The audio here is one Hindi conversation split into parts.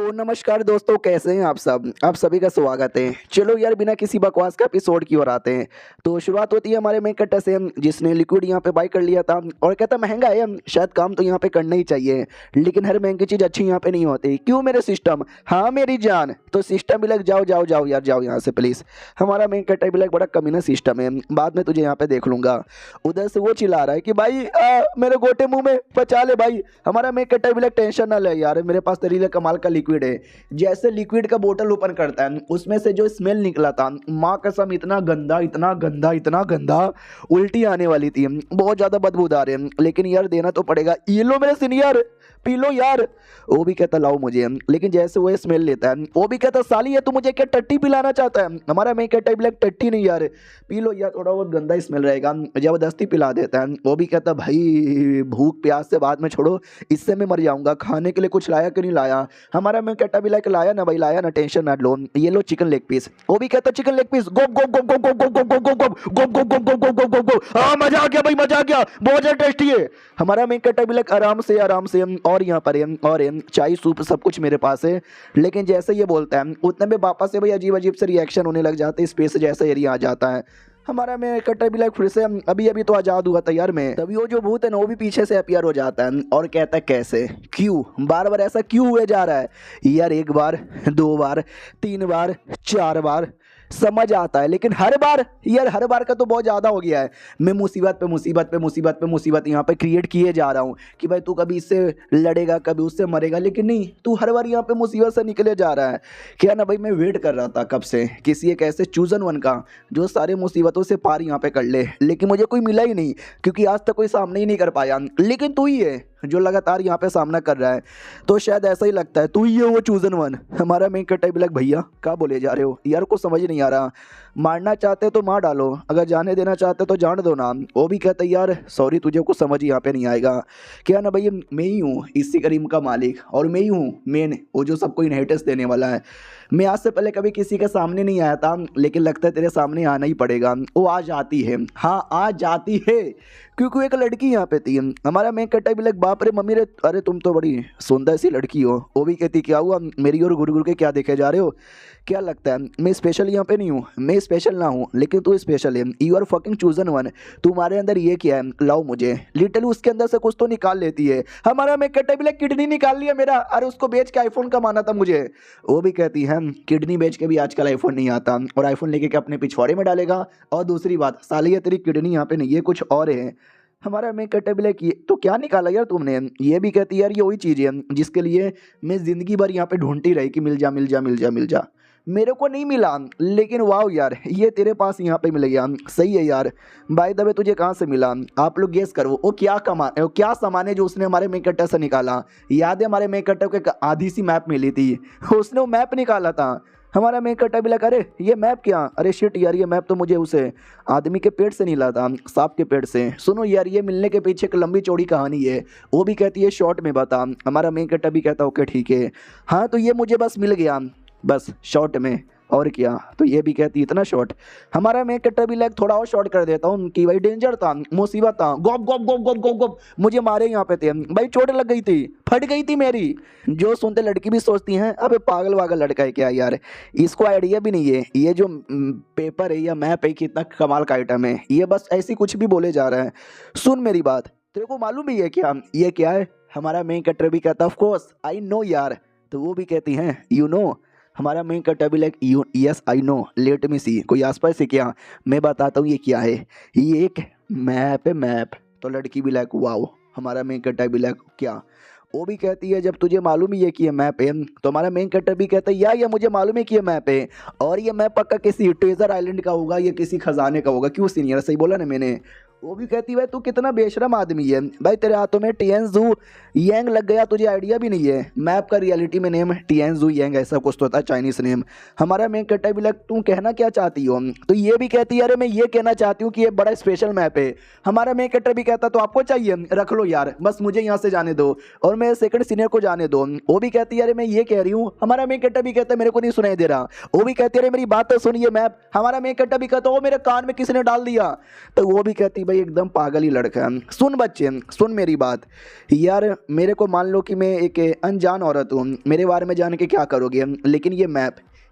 तो नमस्कार दोस्तों, कैसे हैं आप सब। आप सभी का स्वागत है। चलो यार, बिना किसी बकवास का एपिसोड की ओर आते हैं। तो शुरुआत होती है हमारे मेन कट्टा से, जिसने लिक्विड यहाँ पे बाई कर लिया था और कहता महंगा है, शायद काम तो यहाँ पे करना ही चाहिए, लेकिन हर महंगी चीज़ अच्छी यहाँ पे नहीं होती। क्यों मेरे सिस्टम? हाँ मेरी जान। तो सिस्टम भी लग जाओ जाओ जाओ यार, जाओ यहाँ से प्लीज़। हमारा मेन कट्टा भी लग बड़ा कमीना सिस्टम है, बाद में तुझे यहाँ पे देख लूंगा। उधर से वो चिल्ला रहा है कि भाई मेरे गोटे मुंह में बचा ले भाई। हमारा मेन कट्टा भी लग टेंशन ना ले यार, मेरे पास तेरे लिए कमाल का लिक्विड है। जैसे लिक्विड का बोतल ओपन करता है, उसमें से जो स्मेल निकला था, माँ कसम इतना गंदा इतना गंदा इतना गंदा, उल्टी आने वाली थी। बहुत ज्यादा बदबूदार है, लेकिन यार देना तो पड़ेगा। ये लो मेरे सीनियर, पी लो यार। वो भी कहता लाओ मुझे, लेकिन जैसे वो स्मेल लेता है, वो भी कहता साली है तू मुझे क्या टट्टी पिलाना चाहता है? हमारा मैं कहता है टट्टी नहीं यार, पी लो यार, थोड़ा बहुत गंदा स्मेल रहेगा। जबरदस्ती पिला देता है। वो भी कहता भाई भूख प्यास से बाद में छोड़ो, इससे मैं मर जाऊंगा। खाने के लिए कुछ लाया कि नहीं लाया? हमारा मैं कहता भी लाइक लाया ना भाई, लाया ना, टेंशन ना लो। ये लो चिकन लेग पीस। वो भी कहता चिकन लेग पीस, गोप गोप गोप गोप गोप गोप गोप गोप गोप गोप गोप गोप गोप गोप गोप गोप। हाँ मजा आ गया भाई, मजा आ गया, बहुत ज्यादा टेस्टी है। हमारा मैं कहता भी लाइक आराम से आराम से, और यहाँ पर और चाय सूप सब कुछ मेरे पास है। लेकिन जैसे ये बोलता है, उतने में वापस से भाई अजीब अजीब से रिएक्शन होने लग जाते हैं, स्पेस जैसा एरिया आ जाता है। हमारा मैं कट्टर भी लाइक फिर से अभी अभी तो आजाद हुआ था यार मैं, तभी वो जो भूत है ना, वो भी पीछे से अपीयर हो जाता है और कहता है कैसे, क्यों बार बार ऐसा क्यों हुए जा रहा है यार? एक बार, दो बार, तीन बार, चार बार समझ आता है, लेकिन हर बार यार, हर बार का तो बहुत ज़्यादा हो गया है। मैं मुसीबत पे मुसीबत पे मुसीबत पे मुसीबत यहाँ पे क्रिएट किए जा रहा हूँ कि भाई तू कभी इससे लड़ेगा, कभी उससे मरेगा, लेकिन नहीं, तू हर बार यहाँ पे मुसीबत से निकले जा रहा है। क्या ना भाई, मैं वेट कर रहा था कब से किसी एक ऐसे चूजन वन का जो सारे मुसीबतों से पार यहाँ पे कर ले, लेकिन मुझे कोई मिला ही नहीं, क्योंकि आज तक कोई सामने ही नहीं कर पाया। लेकिन तू ही है जो लगातार यहाँ पे सामना कर रहा है, तो शायद ऐसा ही लगता है तू ही है वो चूजन वन। हमारा मेन कट्टा भी लग भैया क्या बोले जा रहे हो यार, को समझ नहीं आ रहा। मारना चाहते तो मार डालो, अगर जाने देना चाहते तो जान दो ना। वो भी कहता है यार सॉरी, तुझे कुछ समझ यहाँ पे नहीं आएगा। क्या ना भाई, मैं ही हूँ इसी करीम का मालिक, और मैं ही हूँ मेन वो जो सबको इनहेरिटेंस देने वाला है। मैं आज से पहले कभी किसी के सामने नहीं आया था, लेकिन लगता है तेरे सामने आना ही पड़ेगा। वो आ जाती है, हाँ आ जाती है, क्योंकि एक लड़की यहाँ पे थी। हमारा मैं कट्टा भी लग बाप रे मम्मी रे, अरे तुम तो बड़ी सुंदर सी लड़की हो। वो भी कहती क्या हुआ, मेरी और गुरु गुरु के क्या देखे जा रहे हो? क्या लगता है मैं स्पेशल यहाँ पे नहीं हूँ? मैं स्पेशल ना हूँ, लेकिन तू स्पेशल है। You are fucking chosen one. तुम्हारे अंदर ये क्या है, लाओ मुझे। लिटरली उसके अंदर से कुछ तो निकाल लेती है। हमारा मैं कट्टा भी लग किडनी निकाल लिया मेरा, अरे उसको बेच के आईफोन कमाना था मुझे। वो भी कहती है किडनी बेच के भी आजकल आईफोन नहीं आता, और आईफोन लेके के अपने पिछवाड़े में डालेगा। और दूसरी बात, साली है तेरी किडनी यहाँ पे नहीं है, कुछ और है। हमारा मैं कट्टा भी लग ये तो क्या निकाला यार तुमने? ये भी कहती है यार ये वही चीज़ है जिसके लिए मैं जिंदगी भर यहाँ पे ढूंढती रही कि मिल जा मिल जा मिल जा मिल जा। मेरे को नहीं मिला, लेकिन वाह यार ये तेरे पास यहाँ पे मिल गया, सही है यार। बाय द वे तुझे कहाँ से मिला? आप लोग गेस करो, वो क्या सामान है जो उसने हमारे मेक कट्टर से निकाला? याद है हमारे मेक कट्टर को एक आधी सी मैप मिली थी, उसने वो मैप निकाला था। हमारा मेक कट्टा भी लगा, अरे ये मैप क्या? अरे शिट यार, ये मैप तो मुझे उसे आदमी के पेट से मिला था, सांप के पेट से। सुनो यार, ये मिलने के पीछे एक लंबी चौड़ी कहानी है। वो भी कहती है शॉर्ट में बता। हमारा मेक कट्टा भी कहता ओके ठीक है। हाँ तो ये मुझे बस मिल गया, बस शॉर्ट में, और क्या? तो ये भी कहती इतना शॉर्ट। हमारा मैं कट्टर भी लाइक थोड़ा और शॉर्ट कर देता हूँ कि भाई डेंजर था, मुसीबत था, गोप गोप गोप गोप गोप गोप मुझे मारे यहाँ पे थे भाई, चोट लग गई थी, फट गई थी मेरी। जो सुनते लड़की भी सोचती हैं अबे पागल वागल लड़का है क्या यार, इसको आइडिया भी नहीं है ये जो पेपर है या मैप है कितना कमाल का आइटम है, ये बस ऐसी कुछ भी बोले जा रहा है। सुन मेरी बात, तेरे को मालूम ही है क्या ये क्या है? हमारा मेन कट्टर भी कहता ऑफ कोर्स आई नो यार। तो वो भी कहती हैं यू नो। हमारा मेन कट्टर भी like you yes I know, let me see. कोई आसपास से क्या? मैं बताता हूँ ये क्या है। ये एक मैप है, मैप। तो लड़की भी लाइक वाओ। हमारा मेन कट्टर भी लाइक क्या? वो भी कहती है जब तुझे मालूम ही है कि ये मैप है। तो हमारा मेन कट्टर भी कहता है या ये मुझे मालूम है कि ये मैप है, और ये मैप पक्का किसी ट्रेजर आइलैंड का होगा, ये किसी खजाने का होगा। क्यों सीनियर, सही बोला ना मैंने? वो भी कहती है भाई तू कितना बेशरम आदमी है भाई, तेरे हाथों में टिएनजू यांग लग गया, तुझे आइडिया भी नहीं है। मैप का रियलिटी में नेम टिएनजू यांग ऐसा कुछ तो होता है, चाइनीज नेम। हमारा मेन कट्टा भी लग तू कहना क्या चाहती हो? तो ये भी कहती है अरे मैं ये कहना चाहती हूँ कि ये बड़ा स्पेशल मैप है। हमारा मेन कट्टा भी कहता तो आपको चाहिए, रख लो यार, बस मुझे यहाँ से जाने दो और मेरे सेकंड सीनियर को जाने दो। वो भी कहती है अरे मैं ये कह रही हूँ। हमारा मेन कट्टा भी कहता है मेरे को नहीं सुनाई दे रहा। वो भी कहती है अरे मेरी बात तो सुनिए मैप। हमारा मेन कट्टा भी कहता वो मेरे कान में किसने डाल दिया। तो वो भी कहती भाई एकदम पागल ही लड़का है। सुन बच्चे, सुन मेरी बात यार, मेरे को मान लो कि मैं एक अनजान औरत हूँ, मेरे बारे में जान के क्या करोगे, लेकिन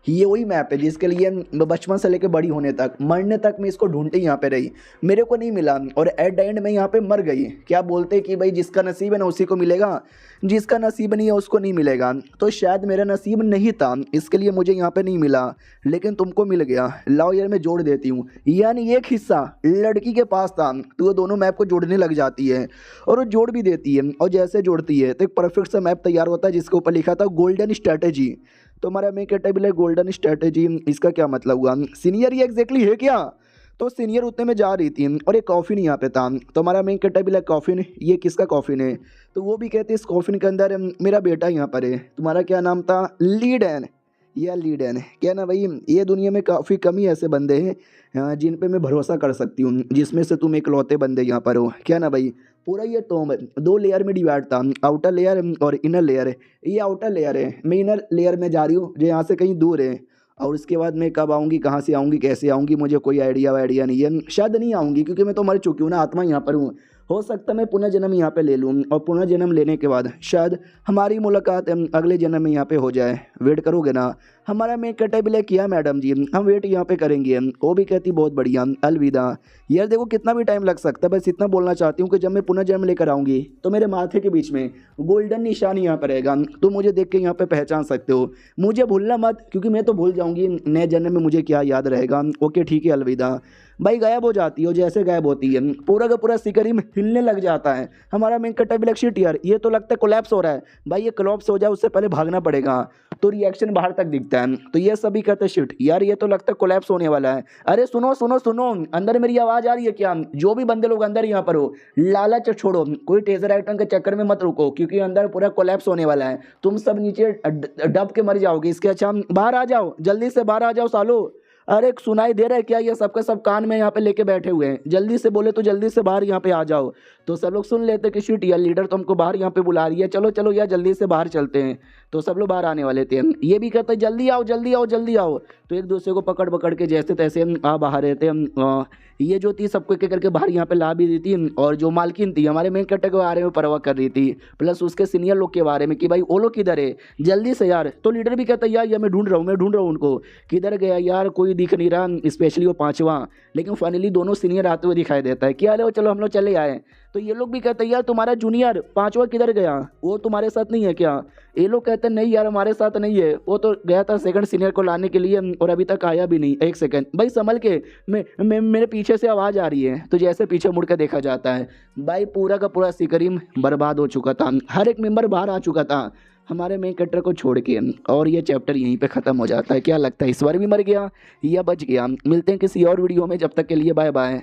ये वही मैप है जिसके लिए मैं बचपन से लेकर बड़ी होने तक, मरने तक मैं इसको ढूंढते यहाँ पे रही, मेरे को नहीं मिला और एट द एंड में यहाँ पे मर गई। क्या बोलते कि भाई जिसका नसीब है ना उसी को मिलेगा, जिसका नसीब नहीं है उसको नहीं मिलेगा। तो शायद मेरा नसीब नहीं था, इसके लिए मुझे यहाँ पे नहीं मिला, लेकिन तुमको मिल गया। लाओ यार मैं जोड़ देती हूँ, यानी एक हिस्सा लड़की के पास था, तो वो दोनों मैप को जोड़ने लग जाती है और वो जोड़ भी देती है। और जैसे जोड़ती है तो एक परफेक्ट सा मैप तैयार होता है जिसके ऊपर लिखा था गोल्डन स्ट्रैटेजी। तो हमारा मैं कैटेबल है गोल्डन स्ट्रैटेजी, इसका क्या मतलब हुआ? सीनियर ये एग्जैक्टली है क्या? तो सीनियर उतने में जा रही थी और एक कॉफिन यहाँ पे था, तो हमारा मेन कैटेबल है कॉफिन, ये किसका कॉफिन है? तो वो भी कहते हैं इस कॉफिन के अंदर मेरा बेटा यहाँ पर है। तुम्हारा क्या नाम था? लीडन। या लीडन क्या ना भाई, ये दुनिया में काफ़ी कम ही ऐसे बंदे हैं जिन पे मैं भरोसा कर सकती हूँ, जिसमें से तुम इकलौते बंदे यहाँ पर हो। क्या ना भाई, पूरा ये टॉम 2 लेयर में डिवाइड था, आउटर लेयर और इनर लेयर है। ये आउटर लेयर है, मैं इनर लेयर में जा रही हूँ जो यहाँ से कहीं दूर है। और उसके बाद मैं कब आऊँगी, कहाँ से आऊँगी, कैसे आऊँगी, मुझे कोई आइडिया नहीं है। शायद नहीं आऊँगी क्योंकि मैं तो मर चुकी हूँ ना, आत्मा यहाँ पर हूँ। हो सकता है मैं पुनः जन्म यहाँ पे ले लूँ और पुनः जन्म लेने के बाद शायद हमारी मुलाकात अगले जन्म में यहाँ पे हो जाए। वेट करोगे ना? हमारा मैं कैटेबल किया मैडम जी, हम वेट यहाँ पे करेंगे। वो भी कहती बहुत बढ़िया, अलविदा। यार देखो कितना भी टाइम लग सकता है, बस इतना बोलना चाहती हूँ कि जब मैं पुनः जन्म लेकर आऊँगी तो मेरे माथे के बीच में गोल्डन निशान यहाँ पर रहेगा, तुम मुझे देख के यहाँ पे पहचान सकते हो। मुझे भूलना मत क्योंकि मैं तो भूल जाऊँगी, नए जन्म में मुझे क्या याद रहेगा। ओके ठीक है, अलविदा। भाई गायब हो जाती हो, जैसे गायब होती है पूरा का पूरा सिकरिम हिलने लग जाता है। हमारा मेन कैटेबल शिट यार, ये तो लगता है कोलैप्स हो रहा है। भाई ये कोलैप्स हो जाए उससे पहले भागना पड़ेगा, तो रिएक्शन बाहर तक दिखता है। तो ये सभी कहते हैं शिट यार, ये तो लगता है कोलैप्स होने वाला है। अरे सुनो सुनो सुनो, अंदर मेरी आवाज़ आ रही है क्या? जो भी बंदे लोग अंदर यहाँ पर हो, लालच छोड़ो, कोई टेजर आइटम के चक्कर में मत रुको क्योंकि अंदर पूरा कोलैप्स होने वाला है। तुम सब नीचे डब के मर जाओगे, इसके अच्छा बाहर आ जाओ, जल्दी से बाहर आ जाओ सालो। अरे सुनाई दे रहा है क्या? ये सबके सब कान में यहाँ पे लेके बैठे हुए हैं, जल्दी से बोले तो जल्दी से बाहर यहाँ पे आ जाओ। तो सब लोग सुन लेते कि शिट यार, लीडर तो हमको बाहर यहाँ पे बुला रही है, चलो चलो यार जल्दी से बाहर चलते हैं। तो सब लोग बाहर आने वाले थे, ये भी कहते जल्दी आओ जल्दी आओ जल्दी आओ। तो एक दूसरे को पकड़ पकड़ के जैसे तैसे आ बाहर रहते। ये जो थी सबको एक करके बाहर यहाँ पे ला भी दी थी, और जो मालकिन थी हमारे मेन कैरेक्टर के बारे में परवाह कर रही थी, प्लस उसके सीनियर लोग के बारे में कि भाई वो लोग किधर है, जल्दी से यार। तो लीडर भी कहता है यार मैं ढूंढ रहा हूँ उनको, किधर गया यार, कोई दिख नहीं रहा, स्पेशली वो 5वां। लेकिन फाइनली दोनों सीनियर आते हुए दिखाई देता है, क्या लो चलो हम लोग चले आए। तो ये लोग भी कहते हैं यार तुम्हारा जूनियर 5वां किधर गया, वो तुम्हारे साथ नहीं है क्या? ये लोग कहते हैं नहीं यार हमारे साथ नहीं है, वो तो गया था सेकंड सीनियर को लाने के लिए और अभी तक आया भी नहीं। एक सेकंड भाई संभल के, मैं मेरे पीछे से आवाज़ आ रही है। तो जैसे पीछे मुड़ कर देखा जाता है, भाई पूरा का पूरा सिकरिम बर्बाद हो चुका था, हर एक मेंबर बाहर आ चुका था हमारे मेन कैरेक्टर को छोड़ के, और ये चैप्टर यहीं पे ख़त्म हो जाता है। क्या लगता है इस बार भी मर गया या बच गया? मिलते हैं किसी और वीडियो में, जब तक के लिए बाय बाय।